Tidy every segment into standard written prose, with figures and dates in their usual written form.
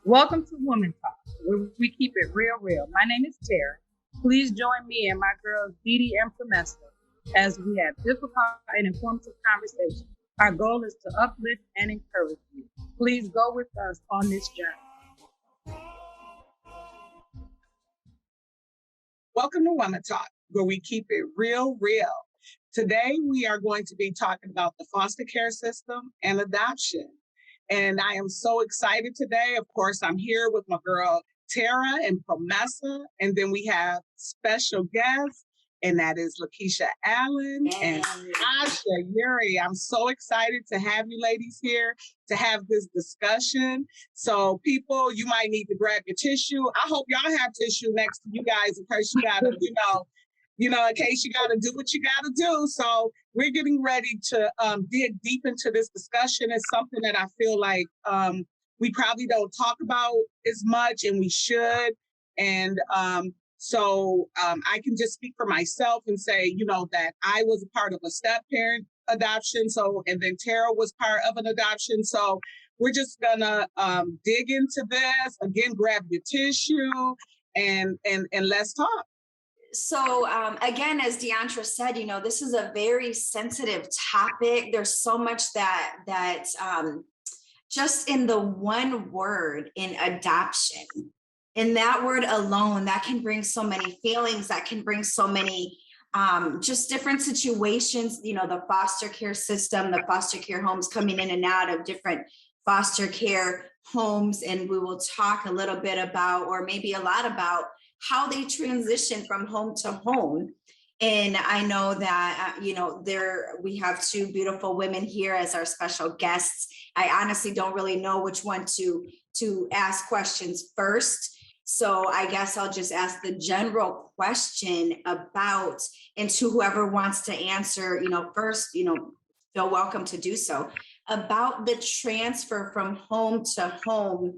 Welcome to Woman Talk, where we keep it real. My name is Tara. Please join me and my girls Dee and Promessa as we have difficult and informative conversations. Our goal is to uplift and encourage you. Please go with us on this journey. Welcome to Woman Talk, where we keep it real. Today, we are going to be talking about the foster care system and adoption. And I am so excited today. Of course, I'm here with my girl, Tara and Promessa. And then we have special guests, and that is LaKiesha Allen and Tasha Yuri. I'm so excited to have you ladies here to have this discussion. So people, you might need to grab your tissue. I hope y'all have tissue next to you guys in case you gotta, in case you got to do what you got to do. So we're getting ready to dig deep into this discussion. It's something that I feel like we probably don't talk about as much, and we should. And so I can just speak for myself and say, that I was a part of a step-parent adoption. So, and then Tara was part of an adoption. So we're just gonna dig into this. Again, grab your tissue and let's talk. So again, as Deandra said, this is a very sensitive topic. There's so much that just in the one word, in adoption, in that word alone, that can bring so many feelings, that can bring so many just different situations, the foster care system, the foster care homes, coming in and out of different foster care homes. And we will talk a little bit about, or maybe a lot about, how they transition from home to home. And I know that, we have two beautiful women here as our special guests. I honestly don't really know which one to ask questions first. So I guess I'll just ask the general question about, and to whoever wants to answer, first, feel welcome to do so, about the transfer from home to home.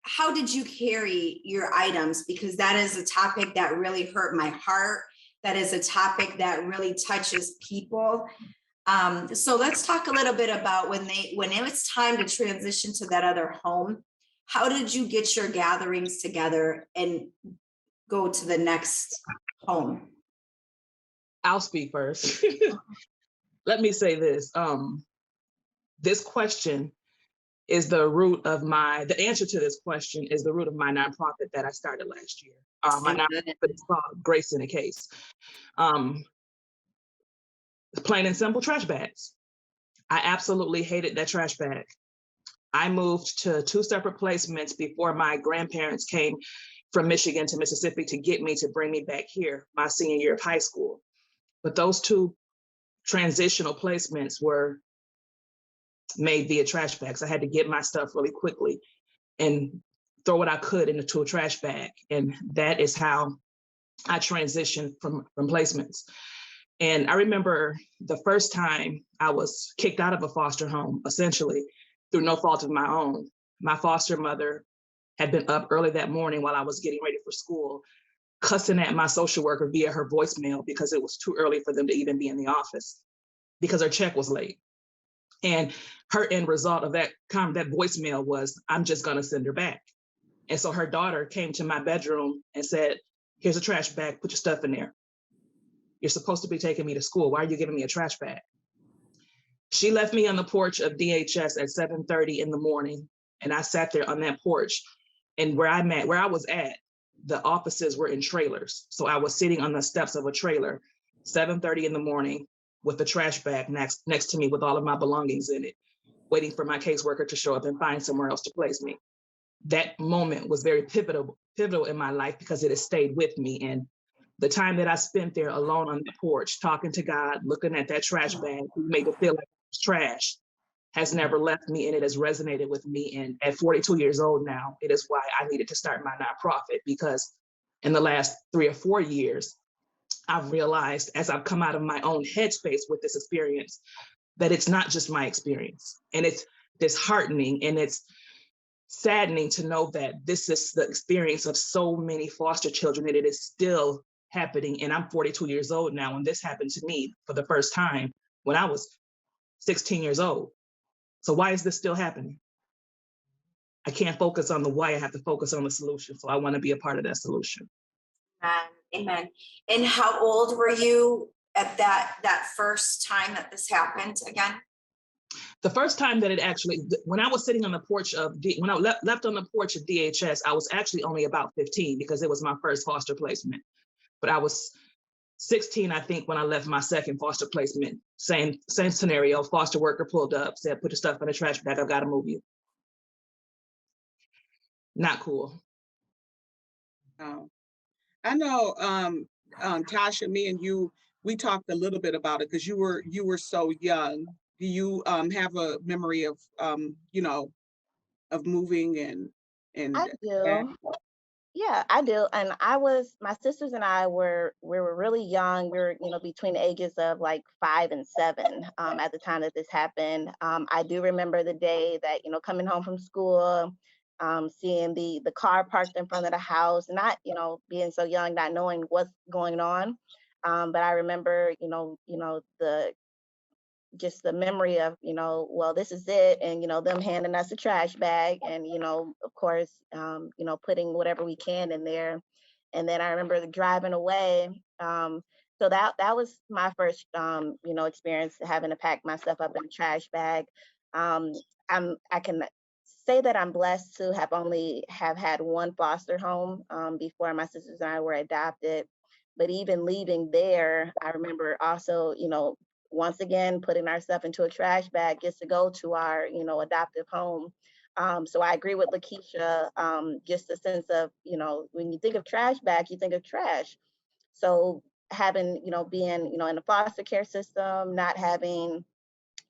How did you carry your items? Because that is a topic that really hurt my heart. That is a topic that really touches people. So let's talk a little bit about when it was time to transition to that other home. How did you get your gatherings together and go to the next home? I'll speak first. Let me say this. This question is the answer to this question is the root of my nonprofit that I started last year. My nonprofit is called Grace in a Case. Plain and simple, trash bags. I absolutely hated that trash bag. I moved to 2 separate placements before my grandparents came from Michigan to Mississippi to get me, to bring me back here my senior year of high school. But those 2 transitional placements were made via trash bags. I had to get my stuff really quickly and throw what I could into a trash bag. And that is how I transitioned from placements. And I remember the first time I was kicked out of a foster home, essentially through no fault of my own. My foster mother had been up early that morning while I was getting ready for school, cussing at my social worker via her voicemail because it was too early for them to even be in the office because her check was late. And her end result of that voicemail was, I'm just going to send her back. And so her daughter came to my bedroom and said, here's a trash bag, put your stuff in there. You're supposed to be taking me to school. Why are you giving me a trash bag? She left me on the porch of DHS at 7:30 in the morning. And I sat there on that porch. And where I was at, the offices were in trailers. So I was sitting on the steps of a trailer, 7:30 in the morning, with the trash bag next to me with all of my belongings in it, waiting for my caseworker to show up and find somewhere else to place me. That moment was very pivotal in my life because it has stayed with me. And the time that I spent there alone on the porch, talking to God, looking at that trash bag, made it feel like it was trash, has never left me, and it has resonated with me. And at 42 years old now, it is why I needed to start my nonprofit, because in the last 3 or 4 years, I've realized, as I've come out of my own headspace with this experience, that it's not just my experience. And it's disheartening and it's saddening to know that this is the experience of so many foster children, and it is still happening. And I'm 42 years old now, and this happened to me for the first time when I was 16 years old. So why is this still happening? I can't focus on the why, I have to focus on the solution. So I want to be a part of that solution. Amen. And how old were you at that first time that this happened again? The first time that it actually, when I was sitting on the porch when I left on the porch of DHS, I was actually only about 15 because it was my first foster placement. But I was 16, I think, when I left my second foster placement. Same scenario, foster worker pulled up, said, put your stuff in the trash bag, I've got to move you. Not cool. Oh. I know, Tasha, me and you, we talked a little bit about it because you were so young. Do you have a memory of of moving and I do. Yeah, I do. And my sisters and I we were really young. We were, between the ages of like 5 and 7 at the time that this happened. I do remember the day that, coming home from school, seeing the car parked in front of the house, not, being so young, not knowing what's going on. But I remember, just the memory of, well, this is it, and them handing us a trash bag, and of course, putting whatever we can in there. And then I remember driving away. So that was my first experience, having to pack my stuff up in a trash bag. I can say that I'm blessed to have had one foster home before my sisters and I were adopted. But even leaving there, I remember also, once again, putting our stuff into a trash bag just to go to our, adoptive home. So I agree with LaKiesha, just the sense of, when you think of trash bag, you think of trash. So having, being, in the foster care system, not having,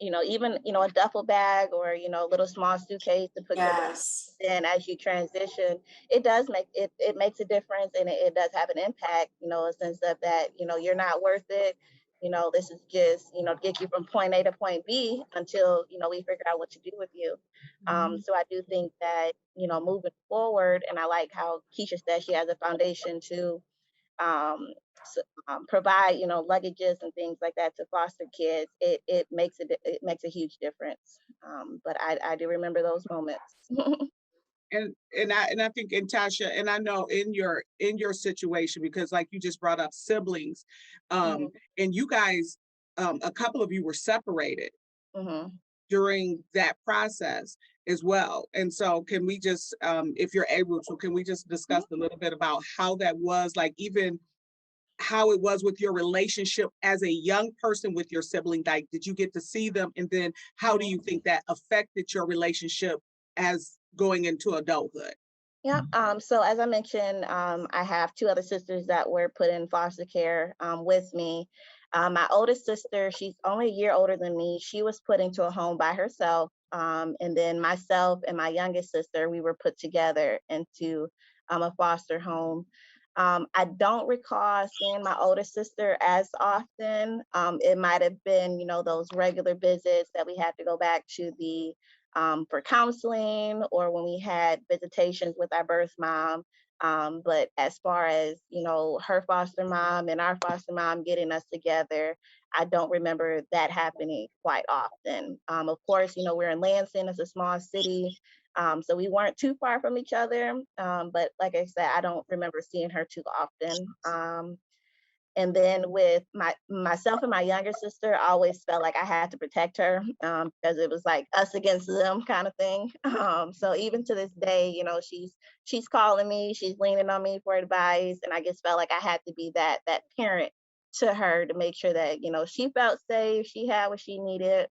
even, a duffel bag or, a little small suitcase to put your Yes. in as you transition, it does make it makes a difference, and it does have an impact, a sense of that, you're not worth it. This is just, to get you from point A to point B until, we figure out what to do with you. So I do think that, moving forward, and I like how Keisha said she has a foundation to provide, luggages and things like that to foster kids. It makes a huge difference. But I do remember those moments. And I think, in Tasha, and I know in your situation, because like you just brought up siblings, Mhm. and you guys, a couple of you were separated Mhm. during that process as well. And so can we just, if you're able to, can we just discuss a little bit about how that was, like even how it was with your relationship as a young person with your sibling? Like, did you get to see them? And then how do you think that affected your relationship as going into adulthood? Yeah. So as I mentioned, I have 2 other sisters that were put in foster care with me. My oldest sister, she's only a year older than me. She was put into a home by herself. And then myself and my youngest sister, we were put together into a foster home. I don't recall seeing my oldest sister as often. It might have been, those regular visits that we had to go back to the for counseling, or when we had visitations with our birth mom. But as far as, her foster mom and our foster mom getting us together, I don't remember that happening quite often. Of course, we're in Lansing, it's a small city. So we weren't too far from each other. But like I said, I don't remember seeing her too often. And then with myself and my younger sister, I always felt like I had to protect her, because it was like us against them kind of thing. So even to this day, she's calling me, she's leaning on me for advice, and I just felt like I had to be that parent to her to make sure that, she felt safe, she had what she needed.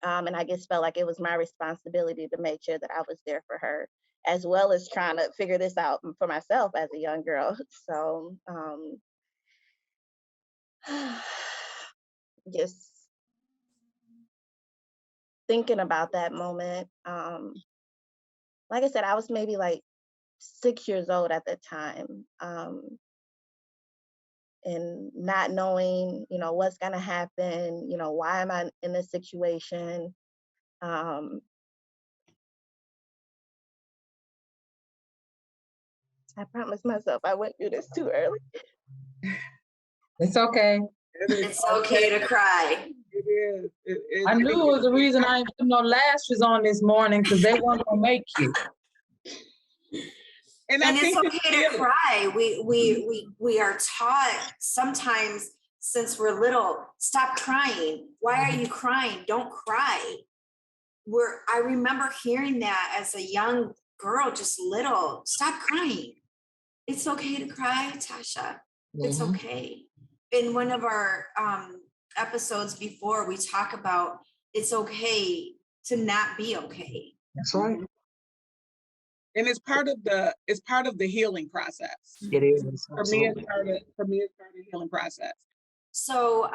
And I just felt like it was my responsibility to make sure that I was there for her, as well as trying to figure this out for myself as a young girl. So just thinking about that moment. Like I said, I was maybe like 6 years old at the time, and not knowing, what's gonna happen. Why am I in this situation? Um, I promised myself I wouldn't do this too early. It's okay. It's okay to cry. It is. I knew it was the reason I ain't put no lashes on this morning, because they weren't gonna make you. And And I it's think okay to cry. We are taught sometimes since we're little, stop crying. Why are you crying? Don't cry. I remember hearing that as a young girl, just little, stop crying. It's okay to cry, Tasha. It's okay. In one of our episodes before, we talk about it's okay to not be okay. That's right. And it's part of the healing process. It is. For me, it's part of the healing process. So,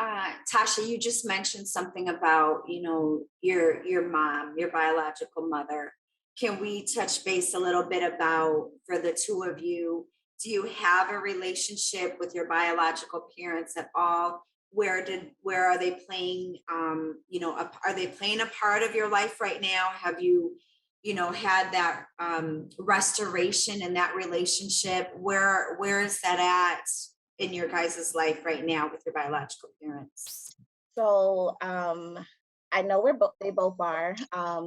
Tasha, you just mentioned something about, your mom, your biological mother. Can we touch base a little bit about, for the two of you, do you have a relationship with your biological parents at all? Where are they playing, are they playing a part of your life right now? Have you, had that restoration in that relationship? Where is that at in your guys' life right now with your biological parents? So I know they both are.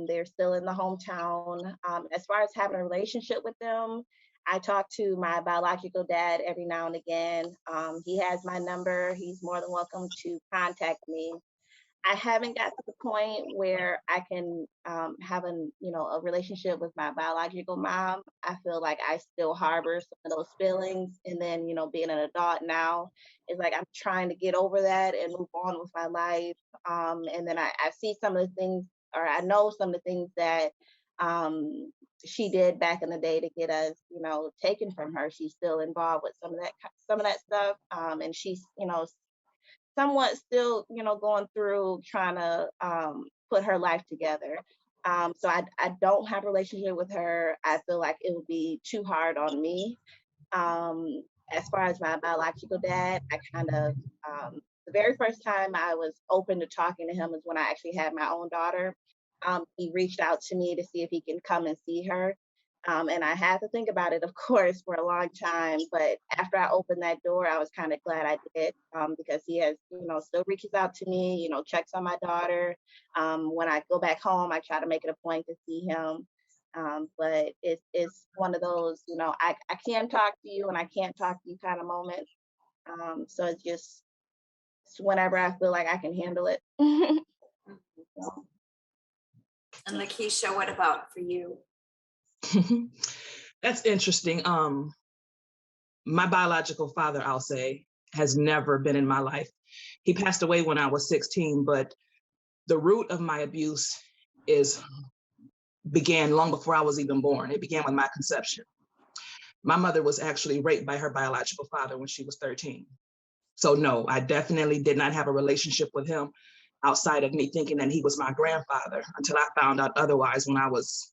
They're still in the hometown. As far as having a relationship with them, I talk to my biological dad every now and again. He has my number. He's more than welcome to contact me. I haven't got to the point where I can have a relationship with my biological mom. I feel like I still harbor some of those feelings. And then, being an adult now, it's like I'm trying to get over that and move on with my life. And then I see some of the things, or I know some of the things that she did back in the day to get us, taken from her. She's still involved with some of that stuff. And she's, somewhat still, going through trying to put her life together. So I don't have a relationship with her. I feel like it would be too hard on me. As far as my biological dad, I kind of, the very first time I was open to talking to him is when I actually had my own daughter. He reached out to me to see if he can come and see her. And I had to think about it, of course, for a long time. But after I opened that door, I was kind of glad I did, because he has, still reaches out to me, checks on my daughter. When I go back home, I try to make it a point to see him. But it's one of those, I can talk to you and I can't talk to you kind of moments. So it's whenever I feel like I can handle it. So. And LaKiesha, what about for you? That's interesting. My biological father, I'll say, has never been in my life. He passed away when I was 16, but the root of my abuse began long before I was even born. It began with my conception. My mother was actually raped by her biological father when she was 13. So no, I definitely did not have a relationship with him outside of me thinking that he was my grandfather until I found out otherwise when I was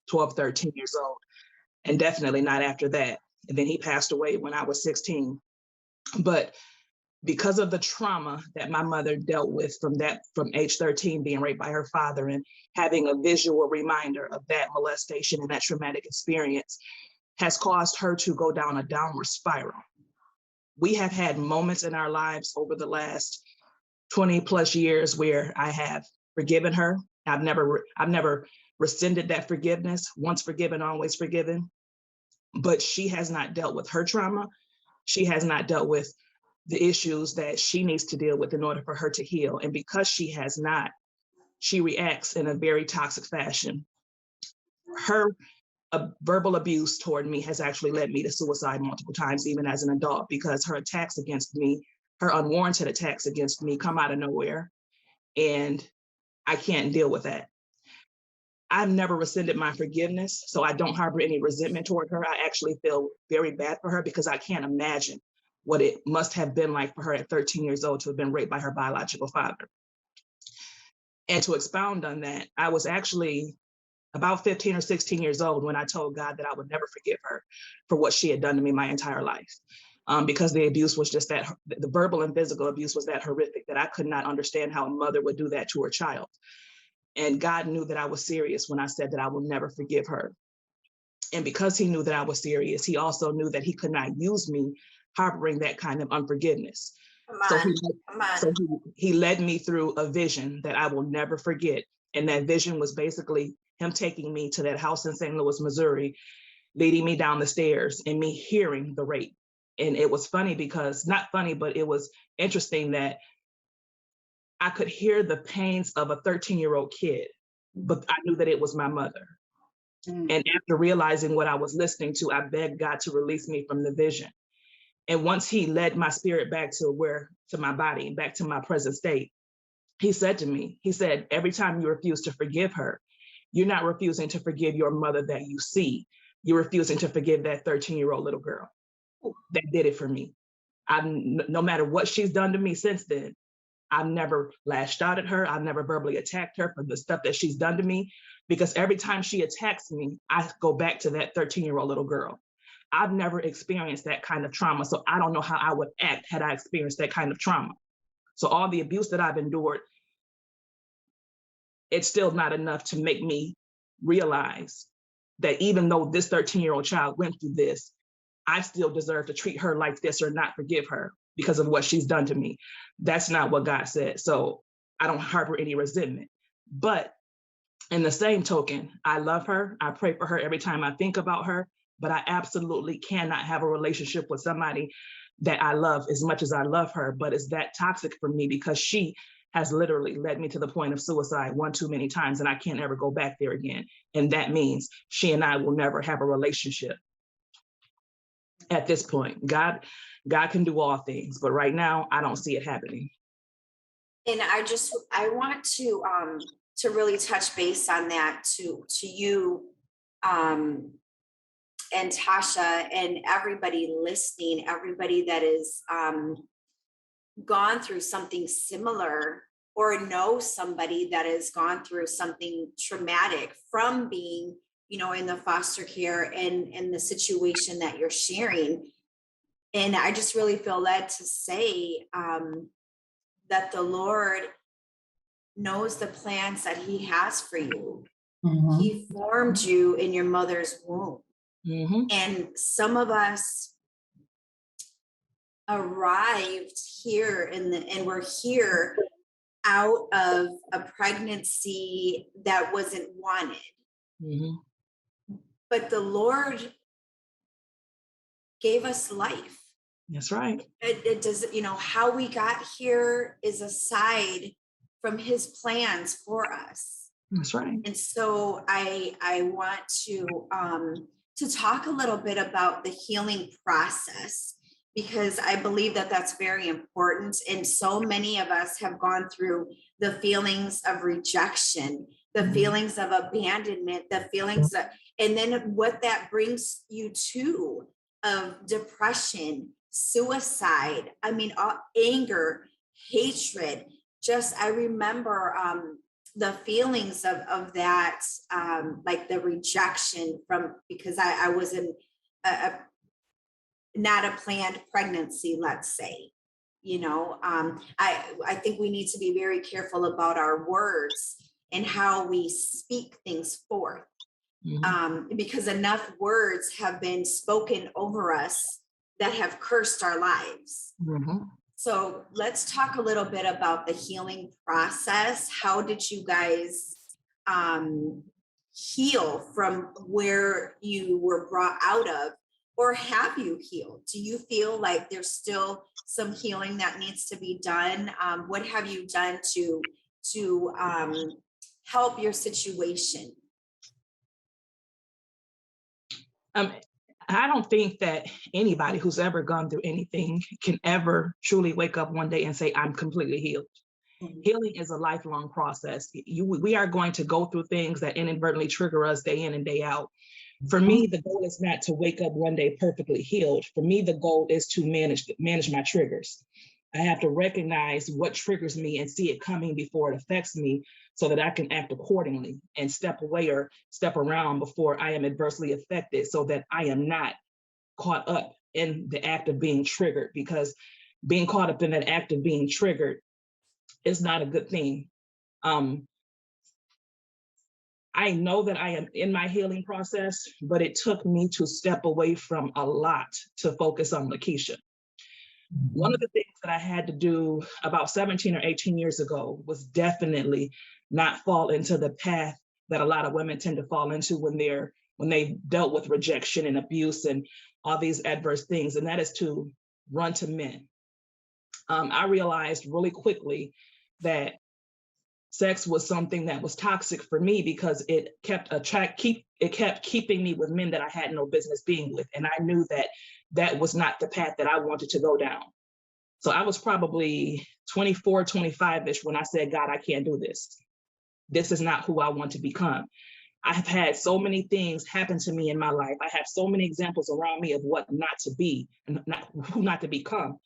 12, 13 years old. And definitely not after that. And then he passed away when I was 16. But because of the trauma that my mother dealt with from age 13, being raped by her father and having a visual reminder of that molestation and that traumatic experience, has caused her to go down a downward spiral. We have had moments in our lives over the last 20 plus years where I have forgiven her. I've never rescinded that forgiveness. Once forgiven, always forgiven. But she has not dealt with her trauma. She has not dealt with the issues that she needs to deal with in order for her to heal. And because she has not, she reacts in a very toxic fashion. Her verbal abuse toward me has actually led me to suicide multiple times, even as an adult, because her attacks against me, her unwarranted attacks against me, come out of nowhere. And I can't deal with that. I've never rescinded my forgiveness, so I don't harbor any resentment toward her. I actually feel very bad for her because I can't imagine what it must have been like for her at 13 years old to have been raped by her biological father. And to expound on that, I was actually about 15 or 16 years old when I told God that I would never forgive her for what she had done to me my entire life. Because the abuse was just that, the verbal and physical abuse was that horrific that I could not understand how a mother would do that to her child. And God knew that I was serious when I said that I will never forgive her. And because he knew that I was serious, he also knew that he could not use me harboring that kind of unforgiveness. He led me through a vision that I will never forget. And that vision was basically him taking me to that house in St. Louis, Missouri, leading me down the stairs and me hearing the rape. And it was funny because, not funny, but it was interesting that I could hear the pains of a 13-year-old kid, but I knew that it was my mother. And after realizing what I was listening to, I begged God to release me from the vision. And once he led my spirit back to my body, back to my present state, he said to me, he said, every time you refuse to forgive her, you're not refusing to forgive your mother that you see. You're refusing to forgive that 13-year-old little girl that did it for me. No matter what she's done to me since then, I've never lashed out at her. I've never verbally attacked her for the stuff that she's done to me, because every time she attacks me, I go back to that 13-year-old little girl. I've never experienced that kind of trauma, so I don't know how I would act had I experienced that kind of trauma. So all the abuse that I've endured, it's still not enough to make me realize that even though this 13-year-old child went through this, I still deserve to treat her like this or not forgive her because of what she's done to me. That's not what God said. So I don't harbor any resentment. But in the same token, I love her. I pray for her every time I think about her, but I absolutely cannot have a relationship with somebody that I love as much as I love her, but it's that toxic for me because she has literally led me to the point of suicide one too many times, and I can't ever go back there again. And that means she and I will never have a relationship. At this point, God can do all things, but right now I don't see it happening. And I want to really touch base on that to you and Tasha and everybody listening, everybody that is gone through something similar or know somebody that has gone through something traumatic from being, in the foster care and the situation that you're sharing. And I just really feel led to say that the Lord knows the plans that he has for you. Mm-hmm. He formed you in your mother's womb. Mm-hmm. And some of us arrived here and we're here out of a pregnancy that wasn't wanted. Mm-hmm. But the Lord gave us life. That's right. It does, how we got here is aside from his plans for us. That's right. And so I want to talk a little bit about the healing process, because I believe that that's very important. And so many of us have gone through the feelings of rejection, the mm-hmm. feelings of abandonment, the feelings of, and then what that brings you to of depression, suicide, anger, hatred. I remember the feelings of that, like the rejection because I was in not a planned pregnancy, let's say. I think we need to be very careful about our words and how we speak things forth. Mm-hmm. Because enough words have been spoken over us that have cursed our lives. Mm-hmm. So let's talk a little bit about the healing process. How did you guys heal from where you were brought out of, or have you healed? Do you feel like there's still some healing that needs to be done? What have you done to help your situation? I don't think that anybody who's ever gone through anything can ever truly wake up one day and say, I'm completely healed. Mm-hmm. Healing is a lifelong process. We are going to go through things that inadvertently trigger us day in and day out. For me, the goal is not to wake up one day perfectly healed. For me, the goal is to manage my triggers. I have to recognize what triggers me and see it coming before it affects me, so that I can act accordingly and step away or step around before I am adversely affected, so that I am not caught up in the act of being triggered, because being caught up in that act of being triggered is not a good thing. I know that I am in my healing process, but it took me to step away from a lot to focus on LaKiesha. One of the things that I had to do about 17 or 18 years ago was definitely not fall into the path that a lot of women tend to fall into when they're when they dealt with rejection and abuse and all these adverse things, and that is to run to men. I realized really quickly that sex was something that was toxic for me because it kept keeping me with men that I had no business being with. And I knew that that was not the path that I wanted to go down. So I was probably 24, 25-ish when I said, God, I can't do this. This is not who I want to become. I have had so many things happen to me in my life. I have so many examples around me of what not to be and who not to become,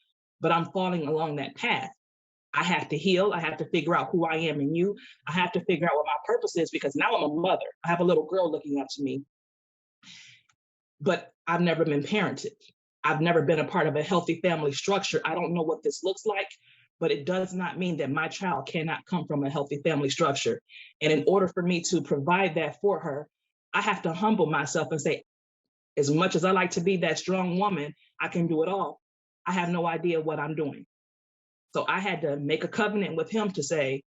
but I'm falling along that path. I have to heal. I have to figure out who I am in you. I have to figure out what my purpose is, because now I'm a mother. I have a little girl looking up to me, but I've never been parented. I've never been a part of a healthy family structure. I don't know what this looks like, but it does not mean that my child cannot come from a healthy family structure. And in order for me to provide that for her, I have to humble myself and say, as much as I like to be that strong woman, I can do it all. I have no idea what I'm doing. So I had to make a covenant with him to say,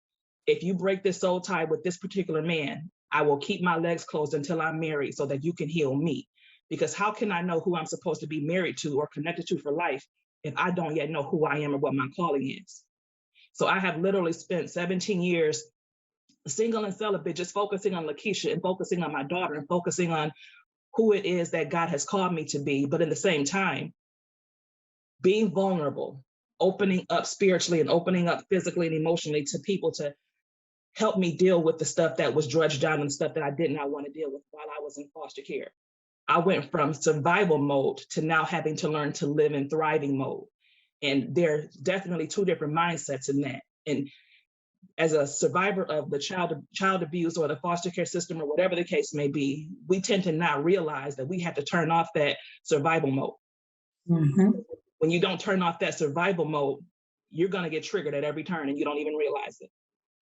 if you break this soul tie with this particular man, I will keep my legs closed until I'm married so that you can heal me. Because how can I know who I'm supposed to be married to or connected to for life if I don't yet know who I am or what my calling is? So I have literally spent 17 years single and celibate, just focusing on LaKiesha and focusing on my daughter and focusing on who it is that God has called me to be. But at the same time, being vulnerable, opening up spiritually and opening up physically and emotionally to people to help me deal with the stuff that was drudged down and stuff that I did not want to deal with while I was in foster care. I went from survival mode to now having to learn to live in thriving mode. And there's definitely two different mindsets in that. And as a survivor of the child abuse or the foster care system or whatever the case may be, we tend to not realize that we have to turn off that survival mode. Mm-hmm. When you don't turn off that survival mode, you're going to get triggered at every turn and you don't even realize it.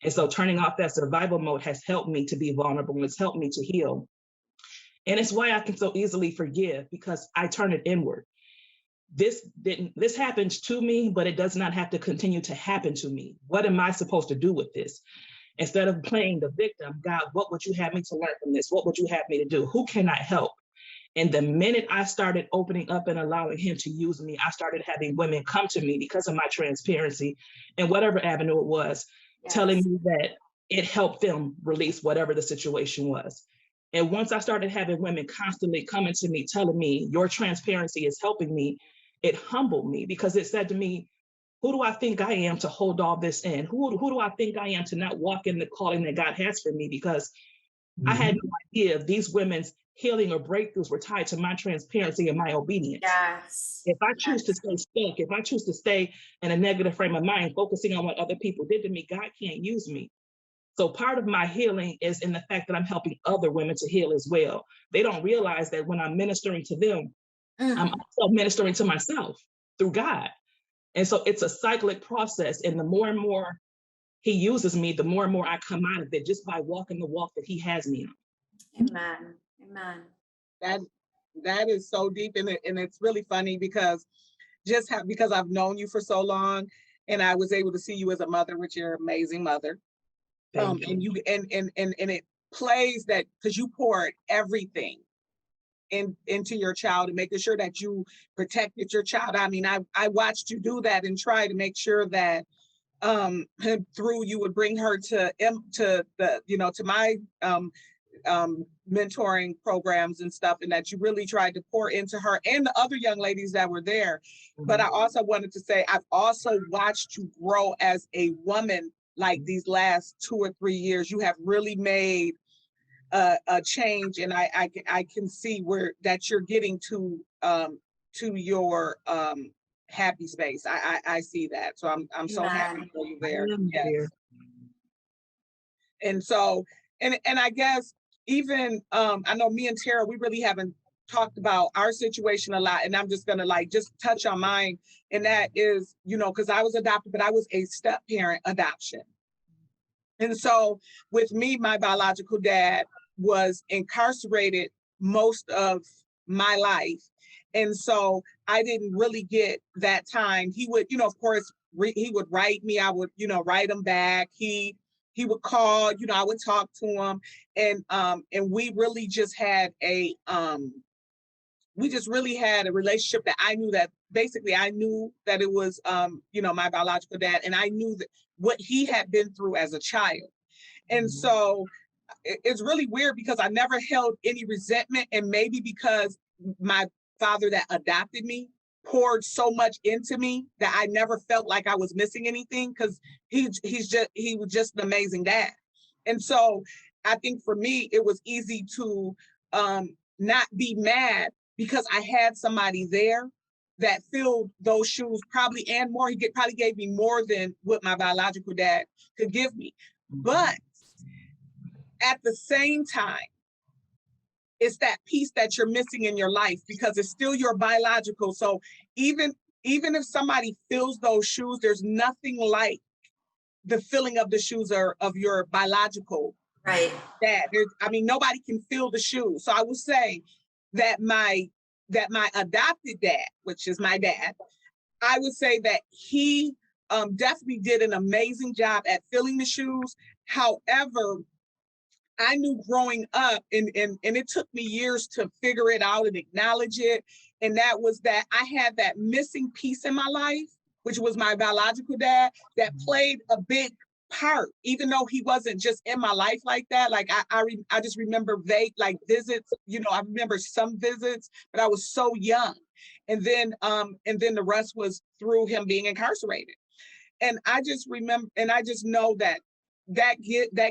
And so turning off that survival mode has helped me to be vulnerable. It's helped me to heal. And it's why I can so easily forgive, because I turn it inward. This happened to me, but it does not have to continue to happen to me. What am I supposed to do with this? Instead of playing the victim, God, what would you have me to learn from this? What would you have me to do? Who can I help? And the minute I started opening up and allowing him to use me, I started having women come to me because of my transparency and whatever avenue it was, yes, telling me that it helped them release whatever the situation was. And once I started having women constantly coming to me, telling me your transparency is helping me, it humbled me, because it said to me, who do I think I am to hold all this in? Who do I think I am to not walk in the calling that God has for me? Because I had no idea if these women's healing or breakthroughs were tied to my transparency and my obedience. Yes. If I choose to stay stuck, if I choose to stay in a negative frame of mind, focusing on what other people did to me, God can't use me. So part of my healing is in the fact that I'm helping other women to heal as well. They don't realize that when I'm ministering to them, I'm also ministering to myself through God. And so it's a cyclic process. And the more and more he uses me, the more and more I come out of it just by walking the walk that he has me on. Amen. Amen. That is so deep. And it's really funny because because I've known you for so long and I was able to see you as a mother, which you're an amazing mother. And it plays that because you poured everything into your child and making sure that you protected your child. I mean, I watched you do that and try to make sure that through you would bring her to my mentoring programs and stuff, and that you really tried to pour into her and the other young ladies that were there. Mm-hmm. But I also wanted to say, I've also watched you grow as a woman. Like these last 2 or 3 years, you have really made a change, and I can see where that you're getting to your happy space. I see that, so I'm so happy for you there. Yes. And so, and I guess even I know me and Tara, we really haven't talked about our situation a lot, and I'm just gonna just touch on mine, and that is, because I was adopted, but I was a step parent adoption. And so with me, my biological dad was incarcerated most of my life. And so I didn't really get that time. He would, of course, he would write me. I would, write him back. He He would call, you know, I would talk to him, and we really just had a we just really had a relationship that I knew that basically I knew that it was you know, my biological dad, and I knew that what he had been through as a child. And so it's really weird because I never held any resentment, and maybe because my father that adopted me poured so much into me that I never felt like I was missing anything, because he was just an amazing dad. And so I think for me it was easy to not be mad because I had somebody there that filled those shoes probably and more. Probably gave me more than what my biological dad could give me. But at the same time, it's that piece that you're missing in your life because it's still your biological. So even if somebody fills those shoes, there's nothing like the filling of the shoes or of your biological dad. I mean, nobody can fill the shoes. So I would say that my adopted dad, which is my dad, I would say that he definitely did an amazing job at filling the shoes. However, I knew growing up, and it took me years to figure it out and acknowledge it. And that was that I had that missing piece in my life, which was my biological dad, that played a big part, even though he wasn't just in my life like that. Like I just remember vague like visits, you know, I remember some visits, but I was so young. And then the rest was through him being incarcerated. And I just remember, and I just know that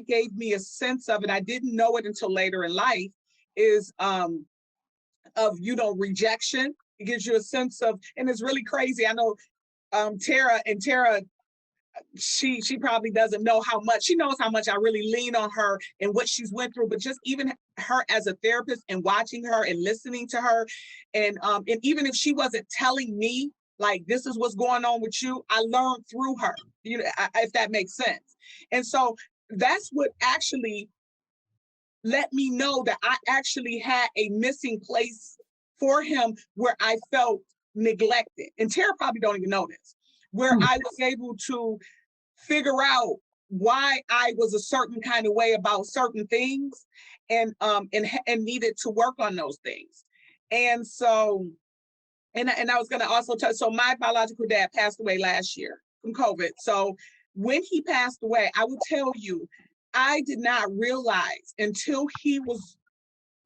gave me a sense of it. I didn't know it until later in life, is of, you know, rejection. It gives you a sense of, and it's really crazy. I know Tara, she probably doesn't know how much, she knows how much I really lean on her and what she's went through, but just even her as a therapist and watching her and listening to her, and even if she wasn't telling me like this is what's going on with you, I learned through her, you know, if that makes sense. And so that's what actually let me know that I actually had a missing place for him where I felt neglected. And Tara probably don't even know this, where I was able to figure out why I was a certain kind of way about certain things, and needed to work on those things. And so, and I was going to also tell, so my biological dad passed away last year from COVID. So when he passed away, I will tell you, I did not realize until he was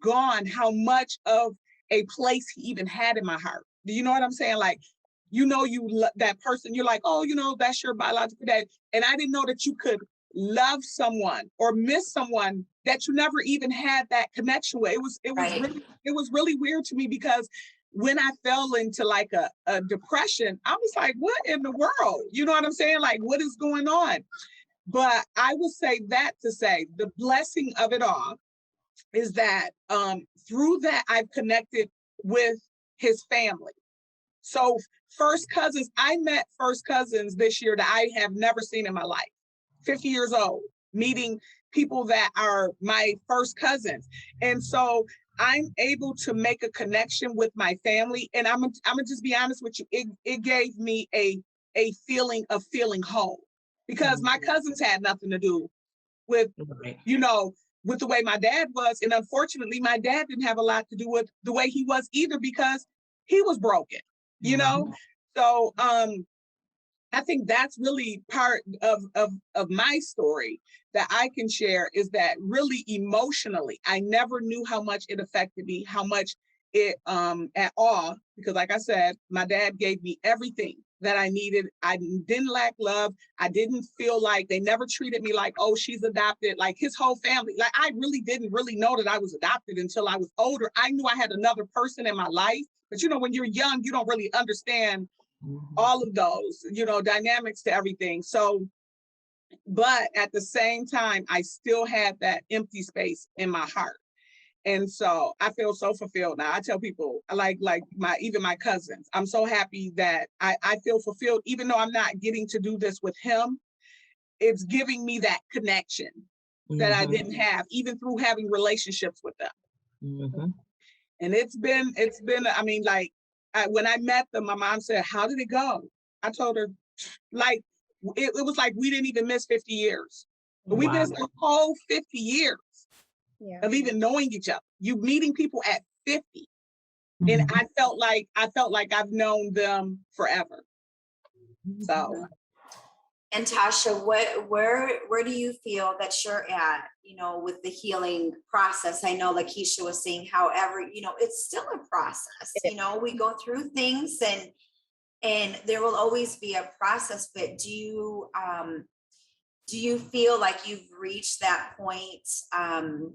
gone how much of a place he even had in my heart. Do you know what I'm saying? Like, you know, that person, you're like, oh, you know, that's your biological dad. And I didn't know that you could love someone or miss someone that you never even had that connection with. It was really weird to me, because when I fell into like a depression, I was like, what in the world? You know what I'm saying? Like, what is going on? But I will say that to say the blessing of it all is that through that I've connected with his family. So first cousins, I met first cousins this year that I have never seen in my life. 50 years old, meeting people that are my first cousins. And so I'm able to make a connection with my family. And I'm gonna just be honest with you, it gave me a feeling of feeling whole, because my cousins had nothing to do with, you know, with the way my dad was. And unfortunately, my dad didn't have a lot to do with the way he was either, because he was broken, you know? So I think that's really part of my story that I can share, is that really emotionally, I never knew how much it affected me, how much it at all, because like I said, my dad gave me everything that I needed. I didn't lack love. I didn't feel like, they never treated me like, oh, she's adopted, like his whole family. Like, I really didn't really know that I was adopted until I was older. I knew I had another person in my life, but you know, when you're young, you don't really understand all of those, you know, dynamics to everything. So, but at the same time, I still had that empty space in my heart. And so I feel so fulfilled now. I tell people, like even my cousins, I'm so happy that I feel fulfilled, even though I'm not getting to do this with him. It's giving me that connection that I didn't have, even through having relationships with them. And it's been, I mean, like, when I met them, my mom said, how did it go? I told her, like, it was like we didn't even miss 50 years. But we've been Wow. a whole 50 years Yeah. of even knowing each other. You meeting people at 50. And Mhm. I felt like I've known them forever. So And Tasha, where do you feel that you're at, with the healing process? I know LaKiesha was saying, however, it's still a process. We go through things and there will always be a process, but do you feel like you've reached that point of,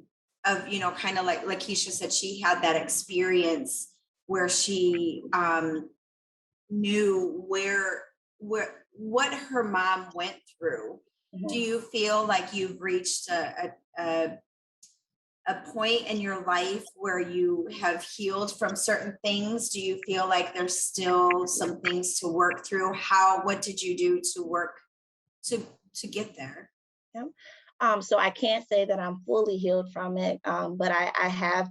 kind of like LaKiesha said, she had that experience where she knew what her mom went through. Do you feel like you've reached a point in your life where you have healed from certain things? Do you feel like there's still some things to work through? What did you do to work to get there? Yeah. So I can't say that I'm fully healed from it, but I have,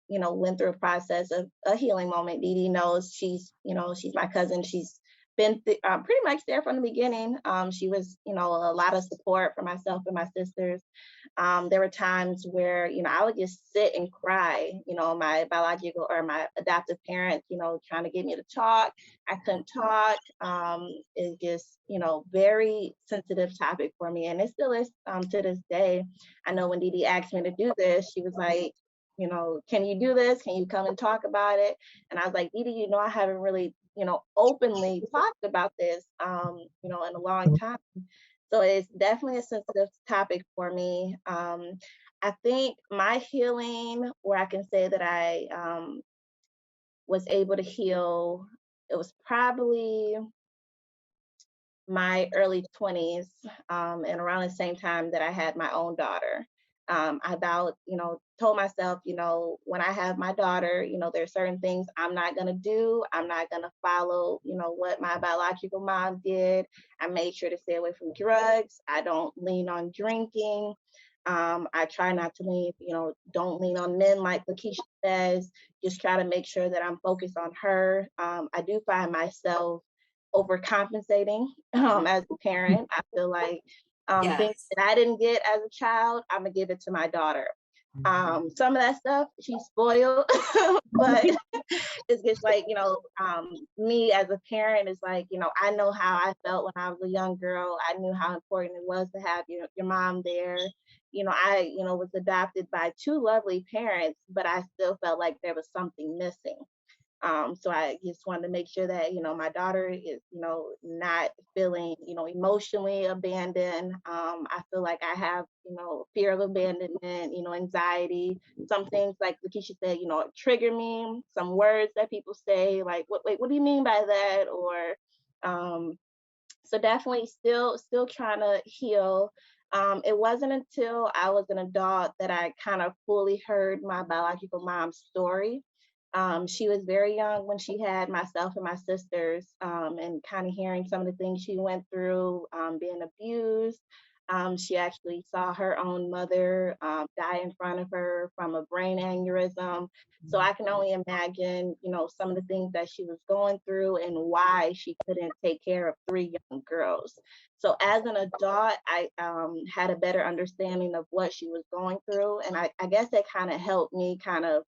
went through a process of a healing moment. Dee Dee knows she's my cousin. She's been pretty much there from the beginning. She was, a lot of support for myself and my sisters. There were times where, I would just sit and cry, my biological or my adoptive parents, trying to get me to talk. I couldn't talk. It's just, very sensitive topic for me. And it still is to this day. I know when Dee Dee asked me to do this, she was like, can you do this? Can you come and talk about it? And I was like, Dee Dee, I haven't really, openly talked about this, in a long time. So it's definitely a sensitive topic for me. I think my healing, where I can say that I was able to heal, it was probably my early 20s, and around the same time that I had my own daughter. I vowed, told myself, when I have my daughter, there's certain things I'm not going to do. I'm not going to follow, what my biological mom did. I made sure to stay away from drugs. I don't lean on drinking. I try not to lean, don't lean on men like LaKiesha says. Just try to make sure that I'm focused on her. I do find myself overcompensating as a parent. I feel like things Yes. that I didn't get as a child, I'm gonna give it to my daughter. Some of that stuff she's spoiled, but it's just like, me as a parent is like, I know how I felt when I was a young girl. I knew how important it was to have your mom there. I was adopted by two lovely parents, but I still felt like there was something missing. So I just wanted to make sure that, my daughter is, not feeling, emotionally abandoned. I feel like I have, fear of abandonment, anxiety. Some things like LaKiesha said, trigger me. Some words that people say, like, wait, what do you mean by that? Or, so definitely still trying to heal. It wasn't until I was an adult that I kind of fully heard my biological mom's story. She was very young when she had myself and my sisters, and kind of hearing some of the things she went through, being abused. She actually saw her own mother die in front of her from a brain aneurysm. So I can only imagine, some of the things that she was going through and why she couldn't take care of three young girls. So as an adult, I had a better understanding of what she was going through. And I guess that kind of helped me kind of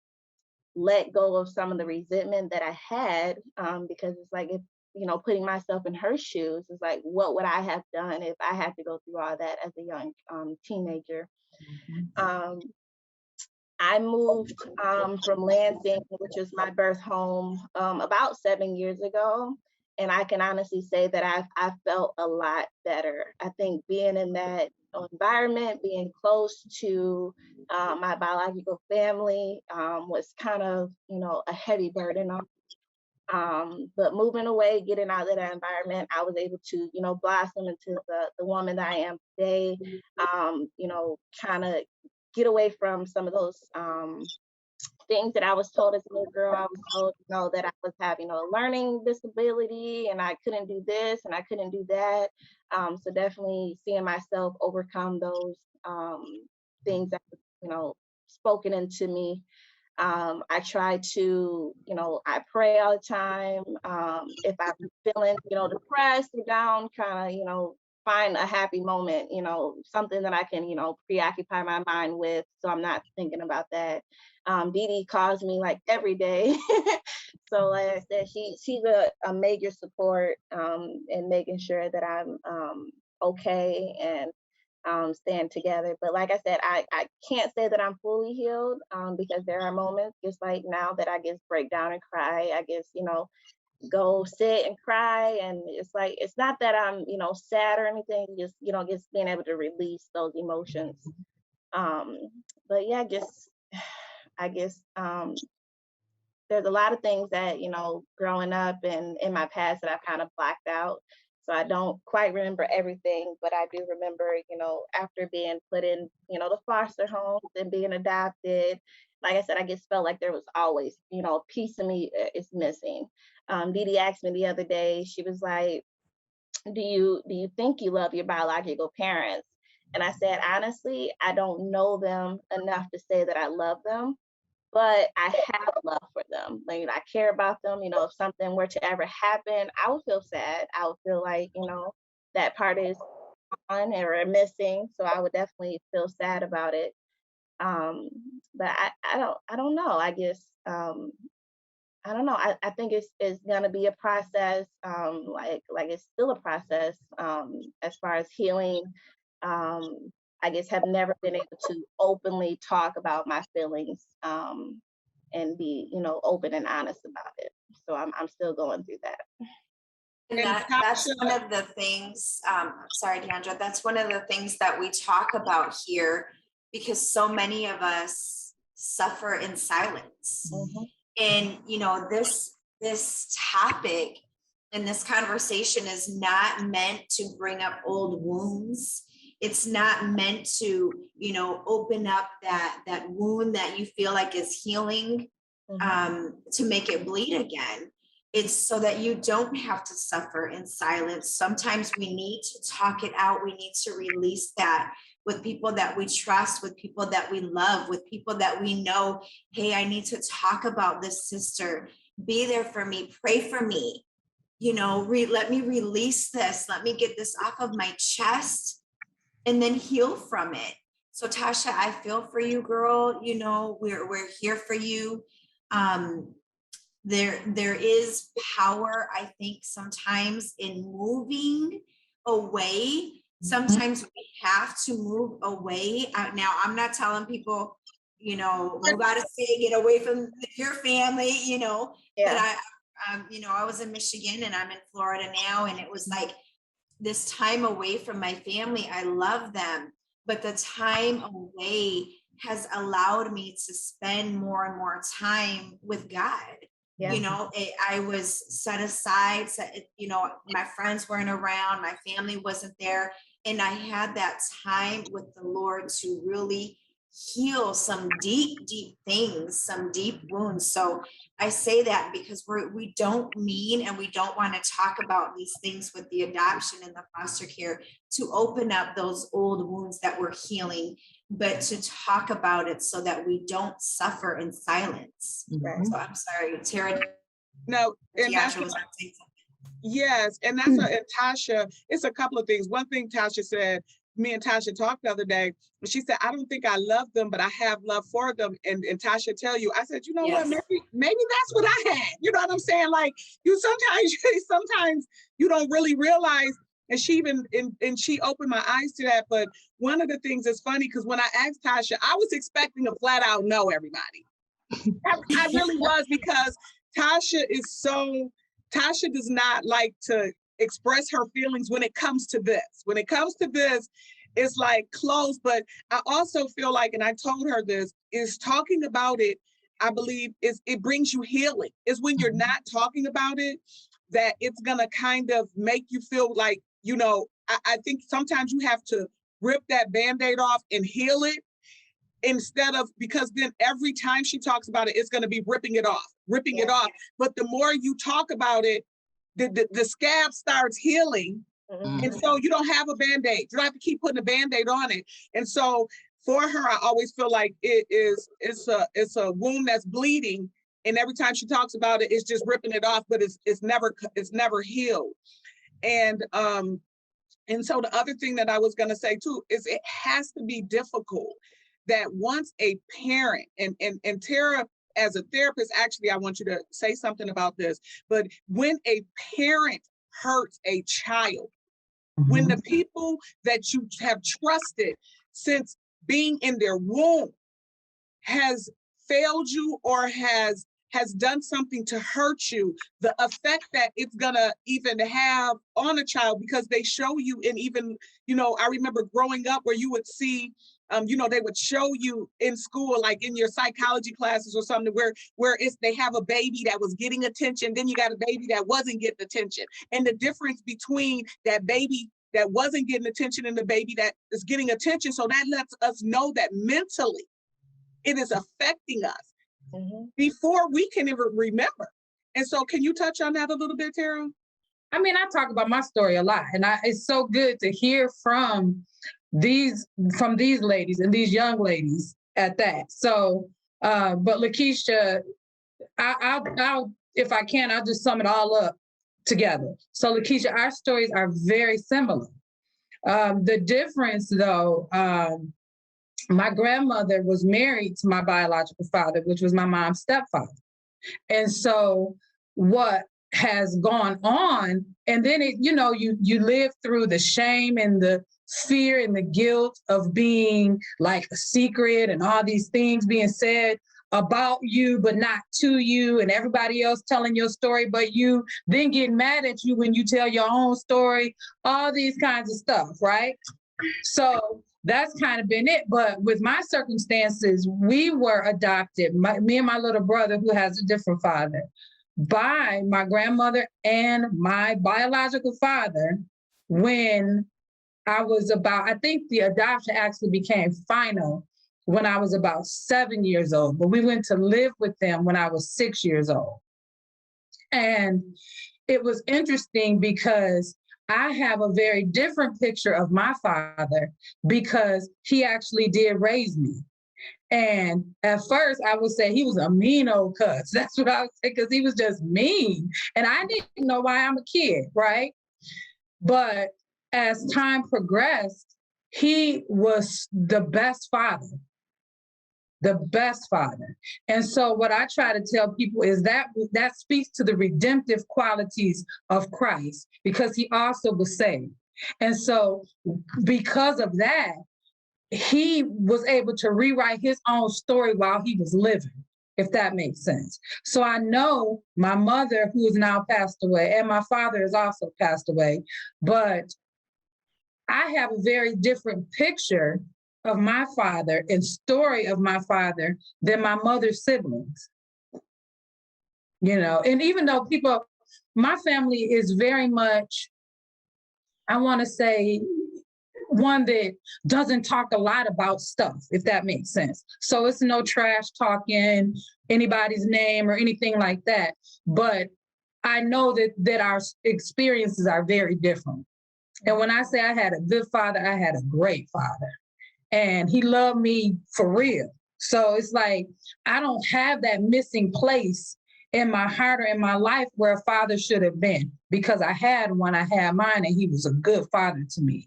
let go of some of the resentment that I had, because it's like, if, putting myself in her shoes is like, what would I have done if I had to go through all that as a young teenager? Um, I moved from Lansing, which is my birth home, about 7 years ago. And I can honestly say that I felt a lot better. I think being in that environment, being close to my biological family, was kind of, a heavy burden on. But moving away, getting out of that environment, I was able to, blossom into the woman that I am today. Kind of get away from some of those things that I was told as a little girl. I was told, that I was having a learning disability and I couldn't do this and I couldn't do that. So definitely seeing myself overcome those things that, spoken into me. I try to, I pray all the time. If I'm feeling, depressed or down, kind of, find a happy moment, something that I can, preoccupy my mind with, so I'm not thinking about that. Dee Dee calls me like every day. So like I said, she's a major support in making sure that I'm okay and staying together. But like I said, I can't say that I'm fully healed because there are moments just like now that I just break down and cry. I guess, go sit and cry, and it's like, it's not that I'm sad or anything, just just being able to release those emotions. But yeah, just I guess there's a lot of things that growing up and in my past that I've kind of blacked out, so I don't quite remember everything, but I do remember after being put in the foster homes and being adopted. Like I said, I just felt like there was always a piece of me is missing. Dee Dee asked me the other day, she was like, do you think you love your biological parents? And I said, honestly, I don't know them enough to say that I love them, but I have love for them. Like, I care about them. If something were to ever happen, I would feel sad. I would feel like, that part is gone or missing. So I would definitely feel sad about it. But I don't know. I guess I don't know. I think it's gonna be a process. Like it's still a process as far as healing. I guess have never been able to openly talk about my feelings and be open and honest about it. So I'm still going through that. And And that's Tasha, one of the things, sorry, Deandra, that's one of the things that we talk about here, because so many of us suffer in silence. Mhm. And this topic and this conversation is not meant to bring up old wounds. It's not meant to open up that wound that you feel like is healing, to make it bleed again. It's so that you don't have to suffer in silence. Sometimes we need to talk it out. We need to release that with people that we trust, with people that we love, with people that we know, hey, I need to talk about this, sister. Be there for me, pray for me. Let me release this. Let me get this off of my chest and then heal from it. So Tasha, I feel for you, girl. We're here for you. There is power, I think, sometimes in moving away. Sometimes we have to move away. Now, I'm not telling people, move out of state, get away from your family, Yeah. But I was in Michigan and I'm in Florida now, and it was like this time away from my family. I love them, but the time away has allowed me to spend more and more time with God. Yeah. I was set aside, my friends weren't around, my family wasn't there. And I had that time with the Lord to really heal some deep, deep things, some deep wounds. So I say that because we don't mean, and we don't want to talk about these things with the adoption and the foster care to open up those old wounds that we're healing, but to talk about it so that we don't suffer in silence. Right. So I'm sorry, Tara. no, and that's Deandra was going to say something. yes, and that's and Tasha. It's a couple of things. One thing Tasha said, me and Tasha talked the other day. She said, "I don't think I love them, but I have love for them." And Tasha tell you, I said, "You know what? Yes. Maybe that's what I had." You know what I'm saying? Like you sometimes you don't really realize. And she even and she opened my eyes to that. But one of the things that's funny, because when I asked Tasha, I was expecting a flat out no, everybody. I really was, because Tasha does not like to express her feelings when it comes to this. When it comes to this, it's like close. But I also feel like, and I told her this, is talking about it, I believe, it brings you healing. Is when you're not talking about it, that it's gonna kind of make you feel like, I think sometimes you have to rip that Band-Aid off and heal it, instead of, because then every time she talks about it, it's going to be ripping it off. But the more you talk about it, the scab starts healing. And so you don't have a Band-Aid. You don't have to keep putting a Band-Aid on it. And so for her, I always feel like it's a wound that's bleeding. And every time she talks about it, it's just ripping it off, but it's never healed. And And so the other thing that I was going to say too is it has to be difficult that once a parent and Tara, as a therapist, actually, I want you to say something about this, but when a parent hurts a child, when the people that you have trusted since being in their womb has failed you or has done something to hurt you, the effect that it's gonna even have on a child, because they show you, and even, I remember growing up where you would see, they would show you in school, like in your psychology classes or something, where they have a baby that was getting attention, then you got a baby that wasn't getting attention. And the difference between that baby that wasn't getting attention and the baby that is getting attention. So that lets us know that mentally it is affecting us before we can even remember. And so can you touch on that a little bit, Tara? I mean, I talk about my story a lot, and it's so good to hear from these ladies and these young ladies at that. So, but LaKiesha, I'll if I can, I'll just sum it all up together. So LaKiesha, our stories are very similar. The difference though, my grandmother was married to my biological father, which was my mom's stepfather. And so what has gone on, and then you live through the shame and the fear and the guilt of being like a secret and all these things being said about you, but not to you, and everybody else telling your story, but you then getting mad at you when you tell your own story, all these kinds of stuff, right? So that's kind of been it. But with my circumstances, we were adopted, me and my little brother, who has a different father, by my grandmother and my biological father when I was I think the adoption actually became final when I was about 7 years old, but we went to live with them when I was 6 years old. And it was interesting because I have a very different picture of my father because he actually did raise me. And at first I would say he was a mean old cuss. That's what I would say, because he was just mean. And I didn't know why. I'm a kid, right? But as time progressed, he was the best father. The best father. And so what I try to tell people is that speaks to the redemptive qualities of Christ, because he also was saved. And so because of that, he was able to rewrite his own story while he was living, if that makes sense. So I know my mother, who is now passed away, and my father has also passed away, but I have a very different picture of my father and story of my father than my mother's siblings. And even though my family is very much, I want to say, one that doesn't talk a lot about stuff, if that makes sense. So it's no trash talking anybody's name or anything like that. But I know that our experiences are very different. And when I say I had a good father, I had a great father. And he loved me for real. So it's like, I don't have that missing place in my heart or in my life where a father should have been, because I had one, I had mine, and he was a good father to me.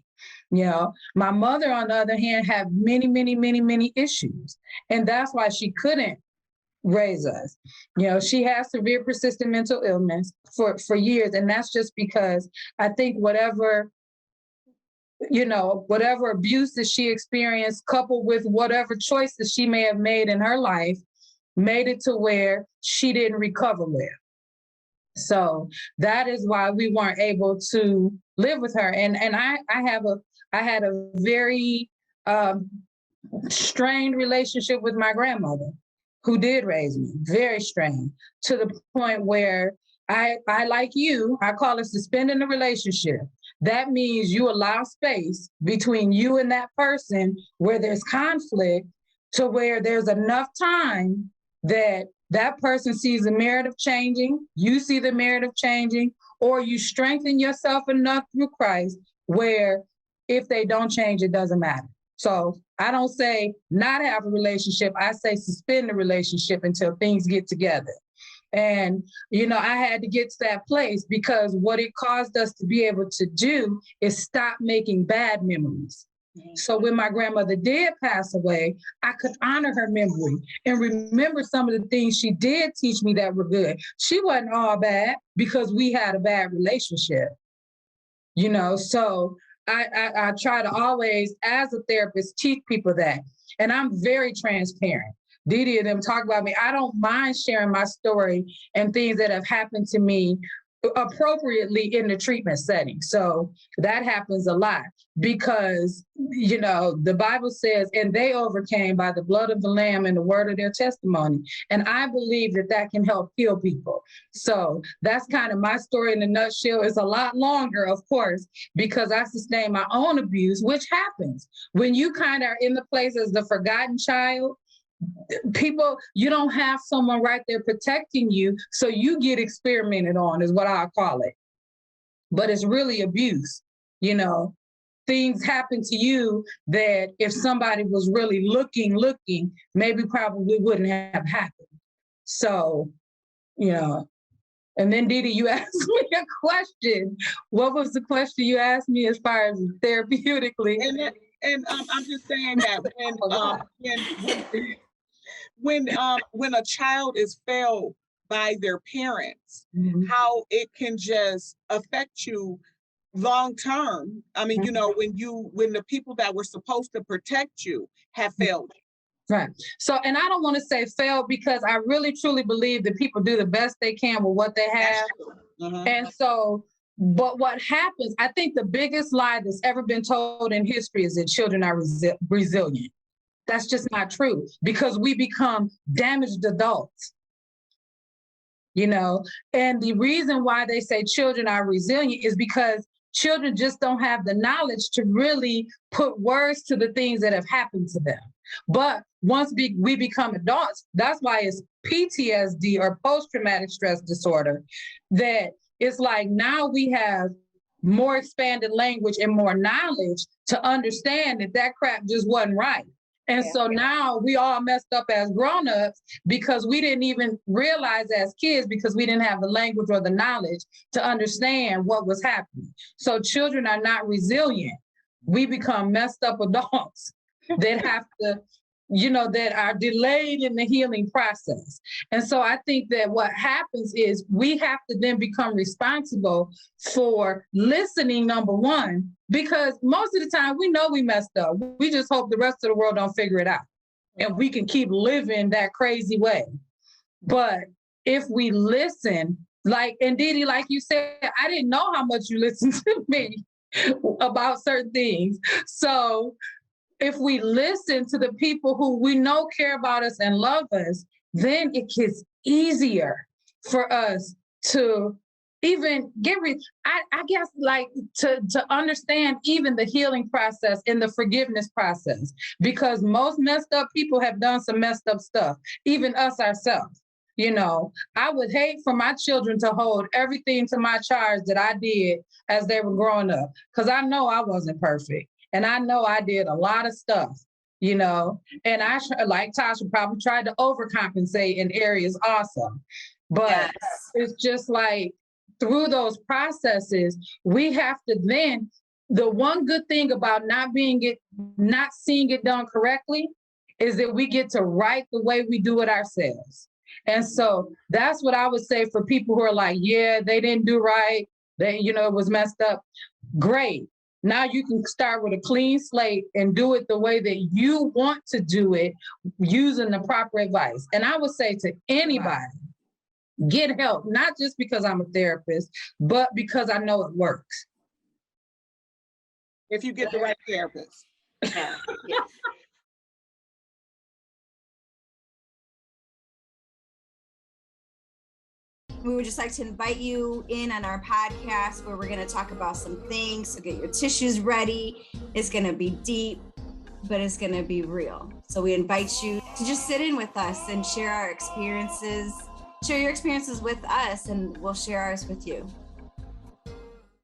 My mother, on the other hand, had many, many, many, many issues. And that's why she couldn't raise us. She has severe persistent mental illness for years. And that's just because I think whatever abuse that she experienced, coupled with whatever choices she may have made in her life, made it to where she didn't recover well. So that is why we weren't able to live with her. And I had a very strained relationship with my grandmother, who did raise me, very strained, to the point where I like you, I call it suspending the relationship. That means you allow space between you and that person where there's conflict, to where there's enough time that person sees the merit of changing, you see the merit of changing, or you strengthen yourself enough through Christ where if they don't change, it doesn't matter. So I don't say not have a relationship, I say suspend the relationship until things get together. And, I had to get to that place because what it caused us to be able to do is stop making bad memories. So when my grandmother did pass away, I could honor her memory and remember some of the things she did teach me that were good. She wasn't all bad because we had a bad relationship, so I try to always, as a therapist, teach people that. And I'm very transparent. Dee and them talk about me. I don't mind sharing my story and things that have happened to me appropriately in the treatment setting. So that happens a lot because, the Bible says, and they overcame by the blood of the Lamb and the word of their testimony. And I believe that can help heal people. So that's kind of my story in a nutshell. It's a lot longer, of course, because I sustained my own abuse, which happens when you kind of are in the place as the forgotten child. People, you don't have someone right there protecting you, so you get experimented on, is what I call it. But it's really abuse. Things happen to you that if somebody was really looking, maybe probably wouldn't have happened. So, and then Dee, you asked me a question. What was the question you asked me as far as therapeutically? And I'm just saying that when a child is failed by their parents, how it can just affect you long term. I mean, when the people that were supposed to protect you have failed. Right. So, and I don't want to say failed because I really truly believe that people do the best they can with what they have. And so, but what happens, I think the biggest lie that's ever been told in history is that children are resilient. That's just not true because we become damaged adults, and the reason why they say children are resilient is because children just don't have the knowledge to really put words to the things that have happened to them. But once we become adults, that's why it's PTSD or post-traumatic stress disorder, that it's like now we have more expanded language and more knowledge to understand that crap just wasn't right. And so now we all messed up as grown-ups because we didn't even realize as kids because we didn't have the language or the knowledge to understand what was happening. So children are not resilient. We become messed up adults that have to, that are delayed in the healing process. And so I think that what happens is we have to then become responsible for listening, number one, because most of the time we know we messed up. We just hope the rest of the world don't figure it out and we can keep living that crazy way. But if we listen, and Dee, like you said, I didn't know how much you listened to me about certain things. So if we listen to the people who we know care about us and love us, then it gets easier for us to even I guess to understand even the healing process and the forgiveness process, because most messed up people have done some messed up stuff, even us ourselves. I would hate for my children to hold everything to my charge that I did as they were growing up, because I know I wasn't perfect. And I know I did a lot of stuff, and I, like Tasha, probably tried to overcompensate in areas also. But It's just like through those processes, we have to then, the one good thing about not seeing it done correctly is that we get to write the way we do it ourselves. And so that's what I would say for people who are like, yeah, they didn't do right. It was messed up. Great. Now you can start with a clean slate and do it the way that you want to do it using the proper advice. And I would say to anybody, get help, not just because I'm a therapist, but because I know it works. If you get the right therapist. Yeah. We would just like to invite you in on our podcast where we're going to talk about some things. So get your tissues ready. It's going to be deep, but it's going to be real. So we invite you to just sit in with us and share our experiences, share your experiences with us, and we'll share ours with you.